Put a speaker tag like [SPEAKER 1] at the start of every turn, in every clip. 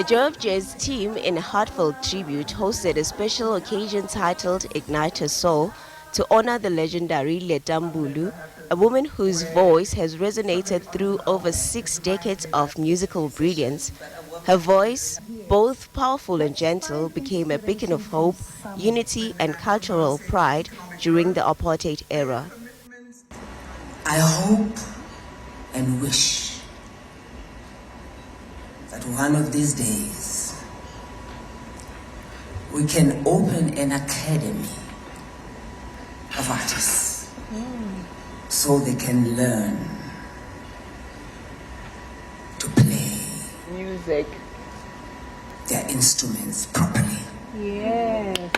[SPEAKER 1] The Jove Jazz team, in a heartfelt tribute, hosted a special occasion titled Ignite Her Soul to honor the legendary Letta Mbulu, a woman whose voice has resonated through over 6 decades of musical brilliance. Her voice, both powerful and gentle, became a beacon of hope, unity and cultural pride during the apartheid era.
[SPEAKER 2] I hope and wish that one of these days we can open an academy of artists so they can learn to play
[SPEAKER 3] music,
[SPEAKER 2] their instruments properly.
[SPEAKER 3] Yes.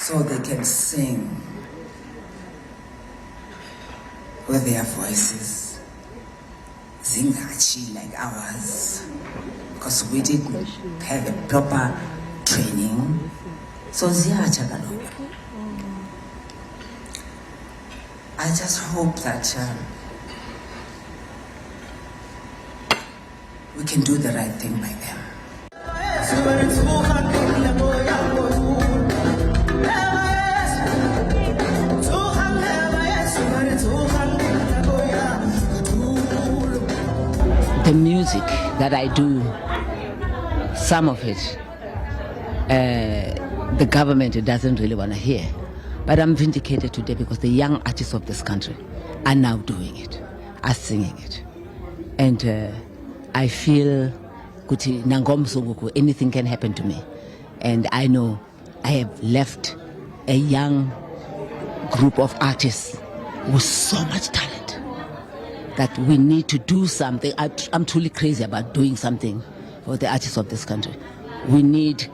[SPEAKER 2] So they can sing with their voices zingachi like ours, because we didn't have a proper training. So ziyacha kaloku. I just hope that we can do the right thing by them.
[SPEAKER 4] The music that I do, some of it, the government doesn't really want to hear. But I'm vindicated today because the young artists of this country are now doing it, are singing it. And I feel anything can happen to me. And I know I have left a young group of artists with so much talent that we need to do something. I'm truly crazy about doing something for the artists of this country. We need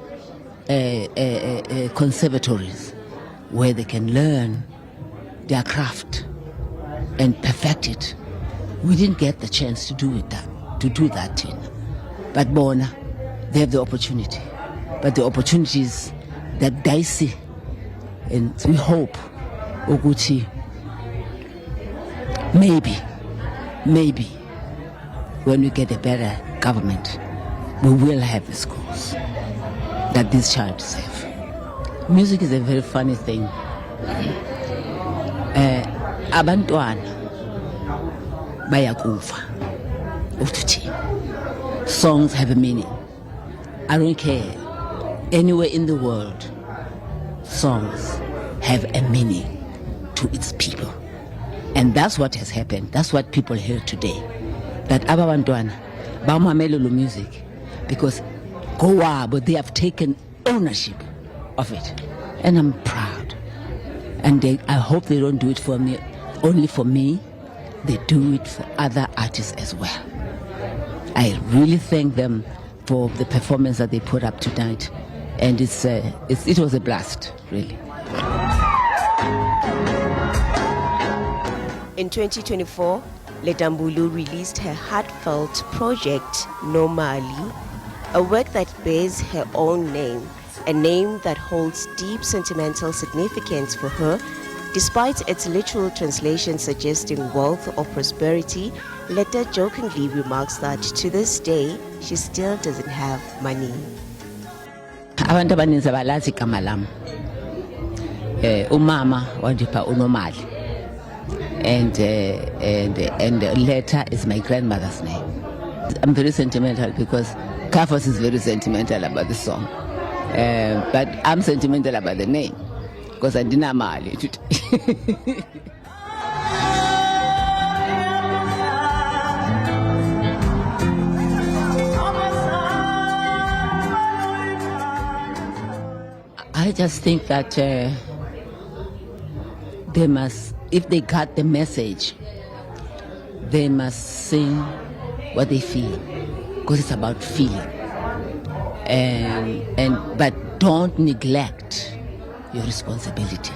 [SPEAKER 4] conservatories where they can learn their craft and perfect it. We didn't get the chance to do that, Tina. But Bona, they have the opportunity. But the opportunities that dicey, and we hope, Oguchi, maybe when we get a better government, we will have the schools that this child deserves. Music is a very funny thing. Abantwana bayakufa ututhi. Songs have a meaning. I don't care. Anywhere in the world, songs have a meaning to its people. And that's what has happened. That's what people hear today. That abantwana bamamela music because but they have taken ownership of it. And I'm proud. And I hope they don't do it for me, only for me. They do it for other artists as well. I really thank them for the performance that they put up tonight. And it was a blast, really.
[SPEAKER 1] In 2024, Letta Mbulu released her heartfelt project, Normally, a work that bears her own name, a name that holds deep sentimental significance for her. Despite its literal translation suggesting wealth or prosperity, Letta jokingly remarks that to this day, she still doesn't have money.
[SPEAKER 4] Abantu abaninzi abalazi igama lam. Umama wandipha uNomali. And Letta is my grandmother's name. I'm very sentimental because Kafos is very sentimental about the song. But I'm sentimental about the name because I didn't have money. I just think that they must, if they got the message, they must sing what they feel, because it's about feeling. But don't neglect your responsibility.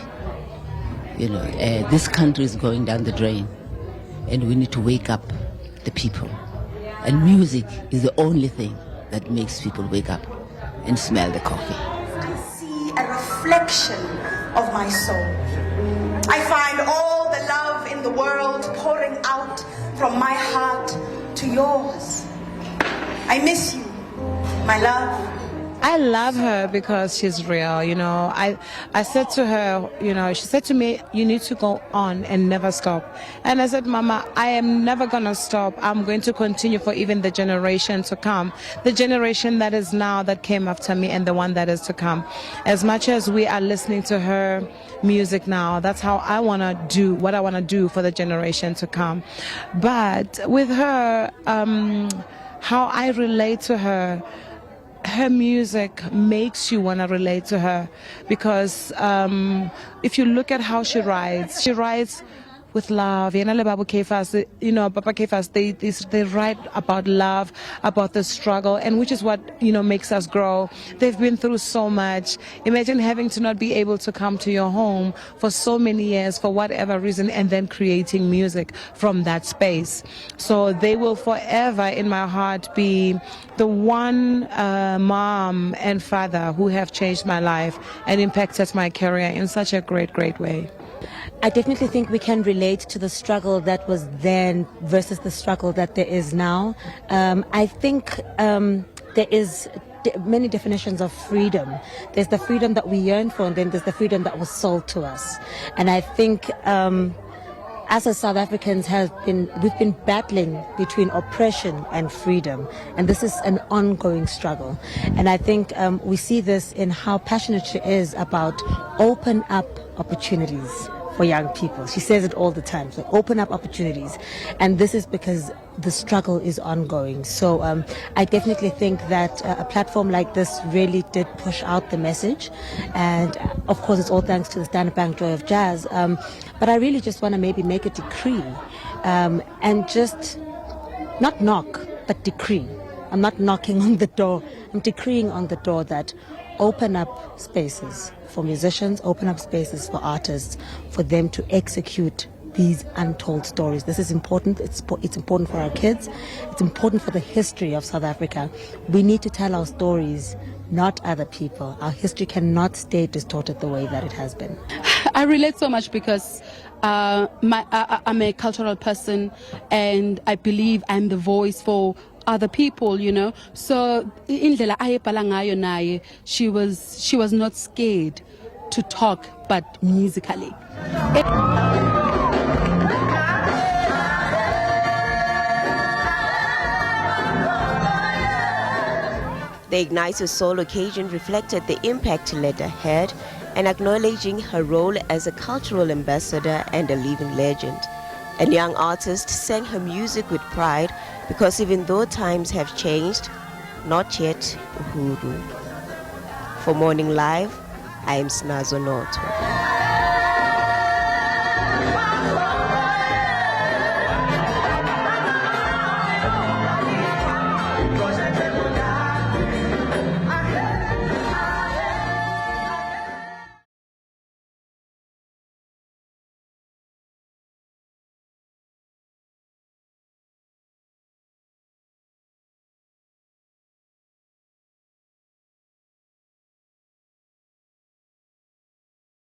[SPEAKER 4] You know, this country is going down the drain, and we need to wake up the people. And music is the only thing that makes people wake up and smell the coffee.
[SPEAKER 5] I see a reflection of my soul. I find all the love in the world pouring out from my heart to yours. I miss you, my love.
[SPEAKER 3] I love her because she's real, you know. I said to her, you know, she said to me, you need to go on and never stop. And I said, Mama, I am never going to stop. I'm going to continue for even the generation to come. The generation that is now, that came after me, and the one that is to come. As much as we are listening to her music now, that's how I want to do what I want to do for the generation to come. But with her, how I relate to her, her music makes you want to relate to her, because if you look at how she writes with love. You know, Papa Kefas, they write about love, about the struggle, and which is what, you know, makes us grow. They've been through so much. Imagine having to not be able to come to your home for so many years for whatever reason, and then creating music from that space. So they will forever in my heart be the one mom and father who have changed my life and impacted my career in such a great, great way.
[SPEAKER 6] I definitely think we can relate to the struggle that was then versus the struggle that there is now. I think there is many definitions of freedom. There's the freedom that we yearn for, and then there's the freedom that was sold to us. And I think as a South Africans we've been battling between oppression and freedom, and this is an ongoing struggle. And I think we see this in how passionate she is about open up opportunities for young people. She says it all the time, so open up opportunities. And this is because the struggle is ongoing. So I definitely think that a platform like this really did push out the message. And of course, it's all thanks to the Standard Bank Joy of Jazz. But I really just want to maybe make a decree and just not knock, but decree. I'm not knocking on the door. I'm decreeing on the door that open up spaces for musicians, open up spaces for artists, for them to execute these untold stories. This is important. It's important for our kids. It's important for the history of South Africa. We need to tell our stories, not other people. Our history cannot stay distorted the way that it has been.
[SPEAKER 7] I relate so much because I'm a cultural person, and I believe I'm the voice for other people, you know. So indlela ayebhala ngayo naye, she was not scared to talk, but musically.
[SPEAKER 1] The Ignite Your Soul occasion reflected the impact Letta had and acknowledging her role as a cultural ambassador and a living legend. And young artists sang her music with pride because even though times have changed, not yet uhuru. For Morning Live, I am Snazo Notho.